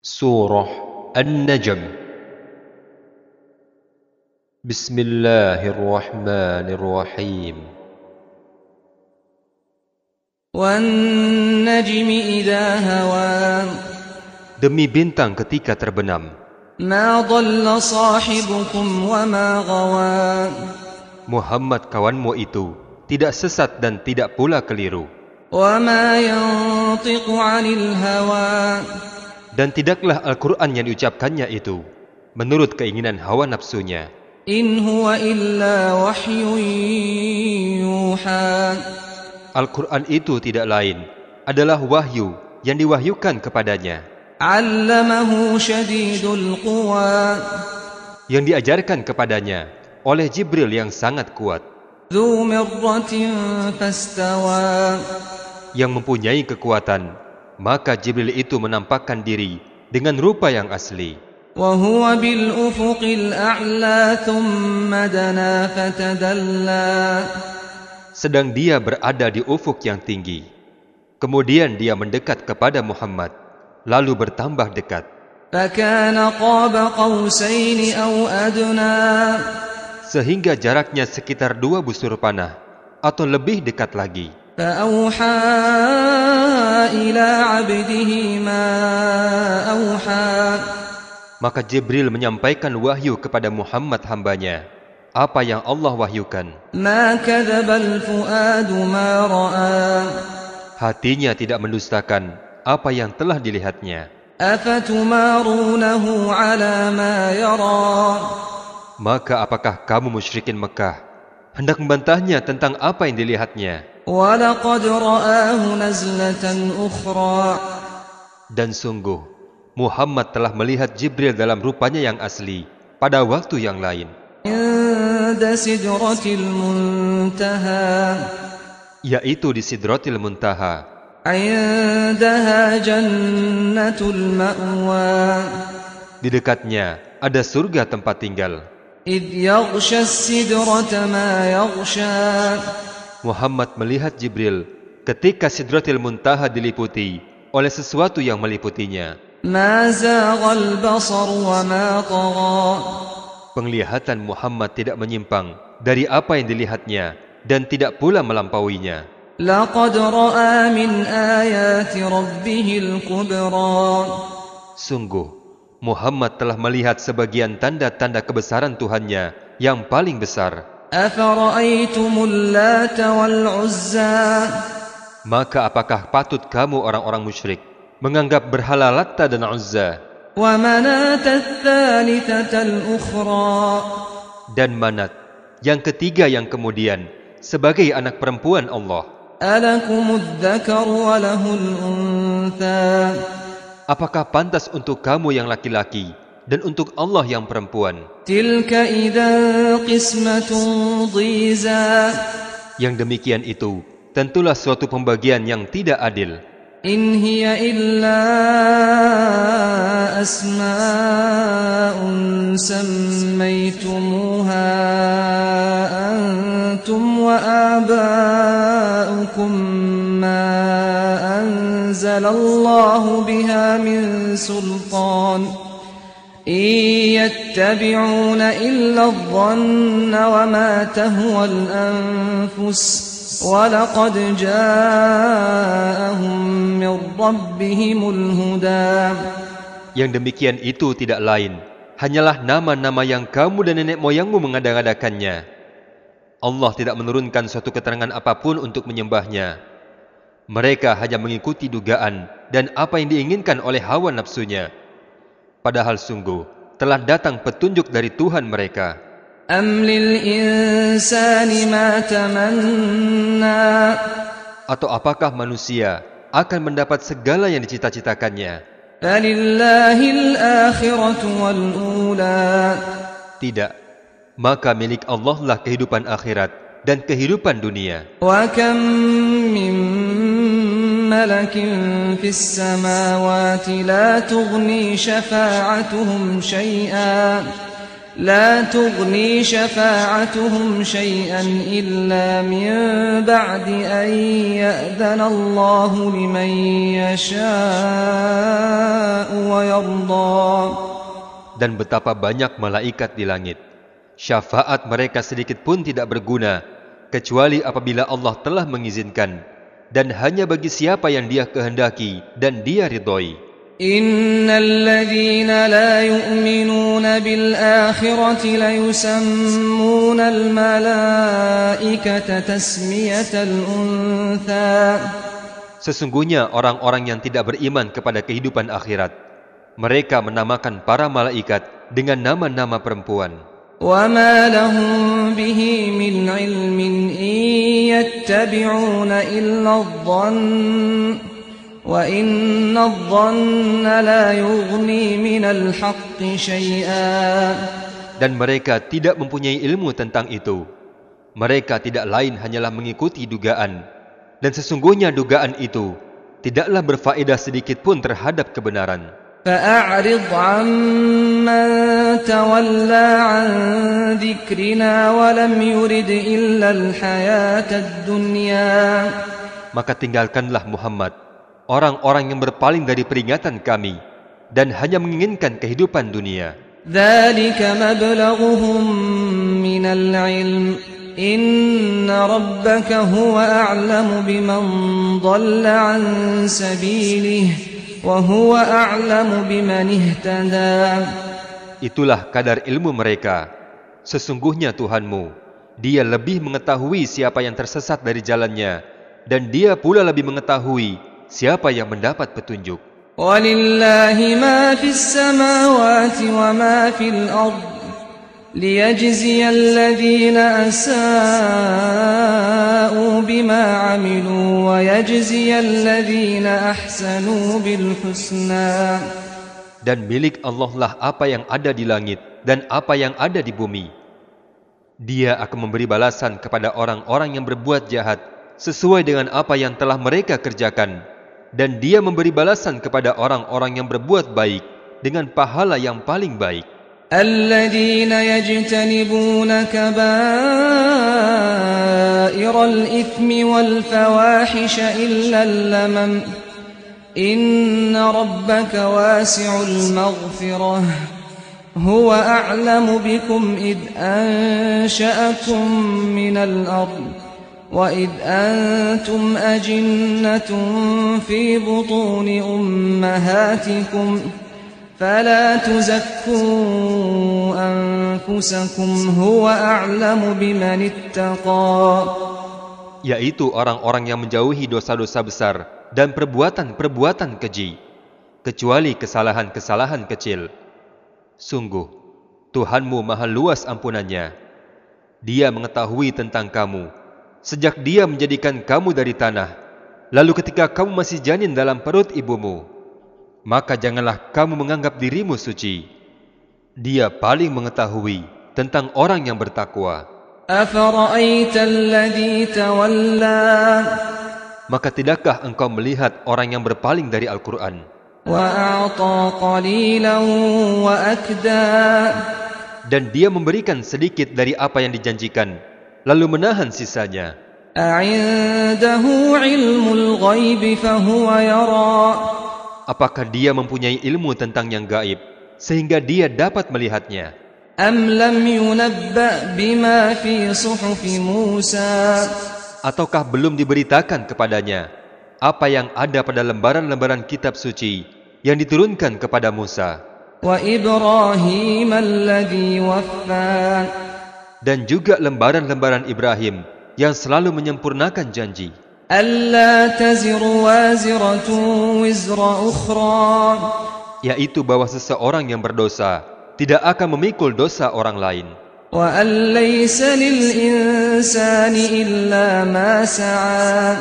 Surah An-Najm. Bismillahirrahmanirrahim. وَالنَّجْمِ إِذَا هَوَى Demi bintang ketika terbenam, مَا ضَلَّ صَاحِبُكُمْ وَمَا غَوَى Muhammad kawanmu itu tidak sesat dan tidak pula keliru, وَمَا يَنطِقُ عَنِ الْهَوَى dan tidaklah Al-Quran yang diucapkannya itu menurut keinginan hawa nafsunya. إِنْ هُوَ إِلَّا وَحْيٌ يُوحَى Al-Quran itu tidak lain adalah wahyu yang diwahyukan kepadanya, عَلَّمَهُ شَدِيدُ الْقُوَى yang diajarkan kepadanya oleh Jibril yang sangat kuat, ذُو مِرَّةٍ فَاسْتَوَى yang mempunyai kekuatan. Maka Jibril itu menampakkan diri dengan rupa yang asli. وَهُوَ بِالْأُفُقِ الْأَعْلَى ثُمَّ دَنَا فَتَدَلَّى Sedang dia berada di ufuk yang tinggi. Kemudian dia mendekat kepada Muhammad, lalu bertambah dekat. فَكَانَ قَابَ قَوْسَيْنِ أَوْ أَدْنَى Sehingga jaraknya sekitar 2 busur panah atau lebih dekat lagi. فَأَوْحَى إِلَى عَبْدِهِ مَا أَوْحَى Maka Jibril menyampaikan wahyu kepada Muhammad hambanya, apa yang Allah wahyukan. مَا كَذَبَ الْفُؤَادُ مَا رَأَى Hatinya tidak mendustakan apa yang telah dilihatnya. أَفَتُمَارُونَهُ عَلَى مَا يَرَى Maka apakah kamu musyrikin Mekah hendak membantahnya tentang apa yang dilihatnya? وَلَقَدْ رَآهُ نَزْلَةً أُخْرَى Dan sungguh, Muhammad telah melihat Jibril dalam rupanya yang asli pada waktu yang lain, عند سدرة المنتهى yaitu di Sidratil Muntaha. عندها جنة المأوى Di dekatnya ada surga tempat tinggal. إذ يغشى السدرة ما يغشى Muhammad melihat Jibril ketika Sidratil Muntaha diliputi oleh sesuatu yang meliputinya. ما زاغ البصر وما طغى Penglihatan Muhammad tidak menyimpang dari apa yang dilihatnya dan tidak pula melampauinya. لقد رأى من آيات ربه الكبرى Sungguh, Muhammad telah melihat sebagian tanda-tanda kebesaran Tuhannya yang paling besar. أفرأيتم اللات والعزى Maka apakah patut kamu orang-orang musyrik menganggap berhala Latta dan Uzza ومناة الثالثة الأخرى dan Manat yang ketiga yang kemudian sebagai anak perempuan Allah? ألكم الذكر وله الأنثى Apakah pantas untuk kamu yang laki-laki dan untuk Allah yang perempuan? تلك إذا قسمة ضيزى Yang demikian itu tentulah suatu pembagian yang tidak adil. إن هي إلا أسماء سميتموها أنتم وآباؤكم ما أنزل الله بها من سلطان إن يتبعون إلا الظن وما تهوى الأنفس وَلَقَدْ جَاءَهُم مِّن رَّبِّهِمُ الْهُدَى Yang demikian itu tidak lain hanyalah nama-nama yang kamu dan nenek moyangmu mengada-ngadakannya. Allah tidak menurunkan suatu keterangan apapun untuk menyembahnya. Mereka hanya mengikuti dugaan dan apa yang diinginkan oleh hawa nafsunya. Padahal sungguh telah datang petunjuk dari Tuhan mereka. أَمْ لِلْإِنسَانِ مَا تَمَنَّى Atau apakah manusia akan mendapat segala yang dicita-citakannya? فَلِلَّهِ الْآخِرَةُ وَالْأُولَى Tidak. Maka milik Allah lah kehidupan akhirat dan kehidupan dunia. وَكَمْ مِنْ مَلَكٍ فِي السَّمَاوَاتِ لَا تُغْنِي شَفَاعَتُهُمْ شَيْئًا إِلَّا مِنْ بَعْدِ أَنْ يَأْذَنَ اللَّهُ لِمَنْ يَشَاءُ ويرضى. Dan betapa banyak malaikat di langit. Syafaat mereka sedikit pun tidak berguna, kecuali apabila Allah telah mengizinkan, dan hanya bagi siapa yang Dia kehendaki dan Dia ridhoi. Innal ladzina la yu'minuna bil akhirati la yusammuna al malaikata tasmiyatal untha. Sesungguhnya orang-orang yang tidak beriman kepada kehidupan akhirat, mereka menamakan para malaikat dengan nama-nama perempuan. وَمَا لَهُم بِهِ مِنْ عِلْمٍ إِنْ يَتَّبِعُونَ إِلَّا الظَّنَّ وَإِنَّ الظَّنَّ لَا يُغْنِي مِنَ الْحَقِّ شَيْئًا. Dan mereka tidak mempunyai ilmu tentang itu. Mereka tidak lain hanyalah mengikuti dugaan. Dan sesungguhnya dugaan itu tidaklah berfaedah sedikit pun terhadap kebenaran. فَأَعْرِضْ عَمَّنْ تَوَلَّى عَنْ ذِكْرِنَا وَلَمْ يُرِدْ إِلَّا الْحَيَاةَ الدُّنْيَا. Maka tinggalkanlah Muhammad orang-orang yang berpaling dari peringatan kami dan hanya menginginkan kehidupan dunia. ذَلِكَ مَبْلَغُهُم مِّنَ الْعِلْمِ إِنَّ رَبَّكَ هُوَ أَعْلَمُ بِمَنْ ضَلَّ عَنْ سَبِيلِهِ وَهُوَ أَعْلَمُ بِمَنِ اهْتَدَى. Itulah kadar ilmu mereka. Sesungguhnya Tuhanmu, Dia lebih mengetahui siapa yang tersesat dari jalannya, dan Dia pula lebih mengetahui siapa yang mendapat petunjuk. وَلِلَّهِ مَا فِي السَّمَاوَاتِ وَمَا فِي الْأَرْضِ لِيَجْزِيَ الَّذِينَ أَسَاءُوا بِمَا عَمِلُوا وَيَجْزِيَ الَّذِينَ أَحْسَنُوا بِالْحُسْنَى. Dan milik Allah lah apa yang ada di langit dan apa yang ada di bumi. Dia akan memberi balasan kepada orang-orang yang berbuat jahat sesuai dengan apa yang telah mereka kerjakan. Dan Dia memberi balasan kepada orang-orang yang berbuat baik dengan pahala yang paling baik. الذين يجتنبون كبائر الإثم والفواحش إلا اللمم إن ربك واسع المغفرة هو أعلم بكم إذ أنشأكم من الأرض وإذ أنتم أجنة في بطون أمهاتكم فلا تزكوا أنفسكم هو أعلم بمن اتقى. Yaitu orang-orang yang menjauhi dosa-dosa besar dan perbuatan-perbuatan keji, kecuali kesalahan-kesalahan kecil. Sungguh, Tuhanmu maha luas ampunannya. Dia mengetahui tentang kamu, sejak Dia menjadikan kamu dari tanah, lalu ketika kamu masih janin dalam perut ibumu. Maka janganlah kamu menganggap dirimu suci. Dia paling mengetahui tentang orang yang bertakwa. أَفَرَأَيْتَ الَّذِي تَوَلَّى. Maka tidakkah engkau melihat orang yang berpaling dari Al-Quran وَأَعْطَى قَلِيلًا وَأَكْدَى. dan dia memberikan sedikit dari apa yang dijanjikan, lalu menahan sisanya? أَعِندَهُ عِلْمُ الْغَيْبِ فَهُوَ يَرَى. Apakah dia mempunyai ilmu tentang yang gaib sehingga dia dapat melihatnya? أَمْ لَمْ يُنَبَّأْ بِمَا فِي صُحُفِ مُوسَى. Ataukah belum diberitakan kepadanya apa yang ada pada lembaran-lembaran kitab suci yang diturunkan kepada Musa? وَإِبْرَاهِيمَ الَّذِي وَفَّى. Dan juga lembaran-lembaran Ibrahim yang selalu menyempurnakan janji. أَلَّا تَزِرُ وَازِرَةٌ وِزْرَ أُخْرَى. Yaitu bahwa seseorang yang berdosa tidak akan memikul dosa orang lain. وَأَن لَّيْسَ لِلْإِنسَانِ إِلَّا مَا سَعَى.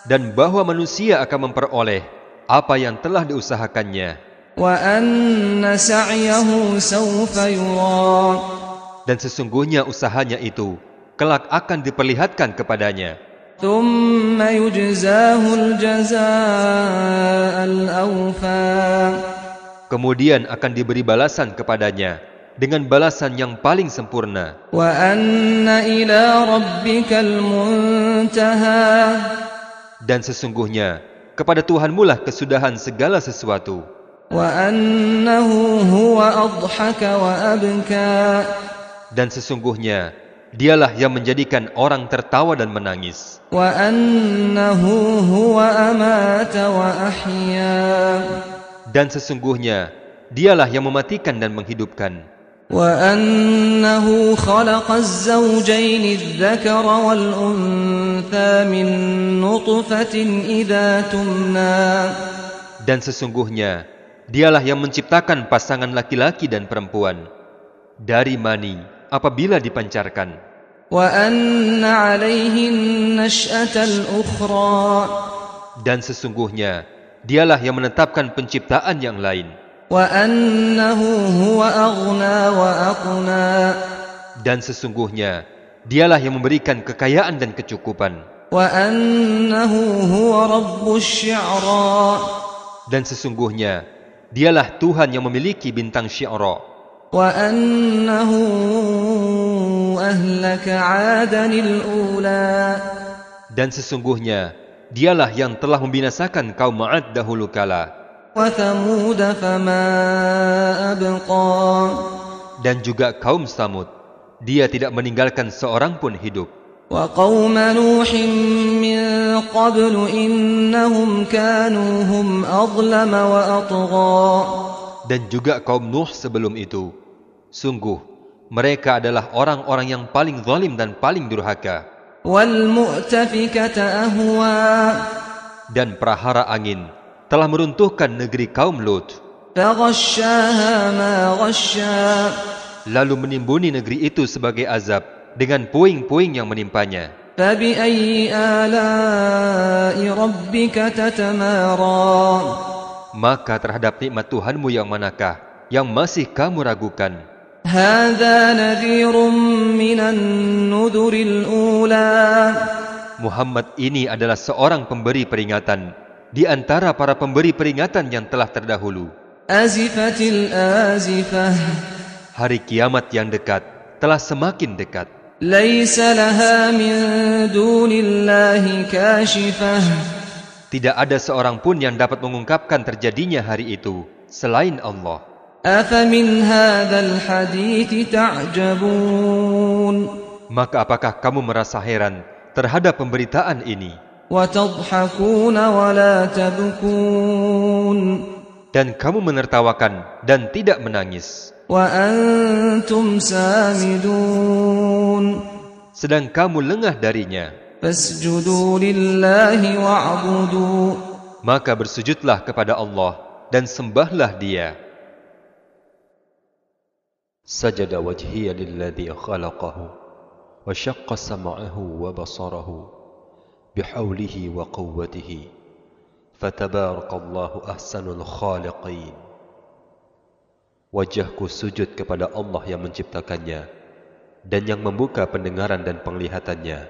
Dan bahwa manusia akan memperoleh apa yang telah diusahakannya. وَأَنَّ سَعْيَهُ سَوْفَ يُرَى. Dan sesungguhnya usahanya itu kelak akan diperlihatkan kepadanya. ثُمَّ يُجْزَاهُ الْجَزَاءَ الْأَوْفَى. Kemudian akan diberi balasan kepadanya dengan balasan yang paling sempurna. وَأَنَّ إِلَى رَبِّكَ الْمُنْتَهَى. Dan sesungguhnya kepada Tuhanmu lah kesudahan segala sesuatu. وأنه هو أضحك وأبكى Dan sesungguhnya dialah yang menjadikan orang tertawa dan menangis. وأنه هو أمات وأحيا Dan sesungguhnya dialah yang mematikan dan menghidupkan. وأنه خلق الزوجين الذكر والأنثى من نطفة إذا تمنى Dan sesungguhnya dialah yang menciptakan pasangan laki-laki dan perempuan dari mani apabila dipancarkan. وأن عليه النشأة الأخرى Dan sesungguhnya dialah yang menetapkan penciptaan yang lain. وأنه هو أغنى وأقنى Dan sesungguhnya dialah yang memberikan kekayaan dan kecukupan. وأنه هو رب الشعرى Dan sesungguhnya dialah Tuhan yang memiliki bintang Syi'ra. وأنه أهلك عادا الأولى Dan sesungguhnya dialah yang telah membinasakan kaum 'Ad dahulu kala. وثمود فما أبقى Dan juga kaum Samud, dia tidak meninggalkan seorang pun hidup. وقوم نوح من قبل إنهم كانوا هم أظلم وأطغى Dan juga kaum Nuh sebelum itu. Sungguh, mereka adalah orang-orang yang paling zalim dan paling durhaka. والمؤتفكة أهوى Dan prahara angin telah meruntuhkan negeri kaum Lut, فغشاها ما غشى lalu menimbuni negeri itu sebagai azab dengan puing-puing yang menimpanya. فبأي آلاء ربك تتمارى Maka terhadap nikmat Tuhanmu yang manakah yang masih kamu ragukan? هذا نذير من النذر الأولى Muhammad ini adalah seorang pemberi peringatan di antara para pemberi peringatan yang telah terdahulu. أزفت الآزفة Hari kiamat yang dekat telah semakin dekat. ليس لها من دون الله كاشفة Tidak ada seorang pun yang dapat mengungkapkan terjadinya hari itu selain Allah. أفمن هذا الحديث تعجبون Maka apakah kamu merasa heran terhadap pemberitaan ini? وتضحكون ولا تبكون Dan kamu menertawakan dan tidak menangis. وأنتم سامدون Sedang kamu lengah darinya. فاسجدوا لله واعبدوا Maka bersujudlah kepada Allah dan sembahlah Dia. Sajada wajhiya lilladzi khalaqahu wa syaqqa sam'ahu wa basarahu bihaulihi wa quwwatihi fatabarakallahu ahsanul khaliqin. Wajahku sujud kepada Allah yang menciptakannya dan yang membuka pendengaran dan penglihatannya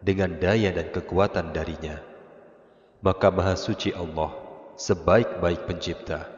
dengan daya dan kekuatan darinya. Maka Maha Suci Allah, sebaik-baik pencipta.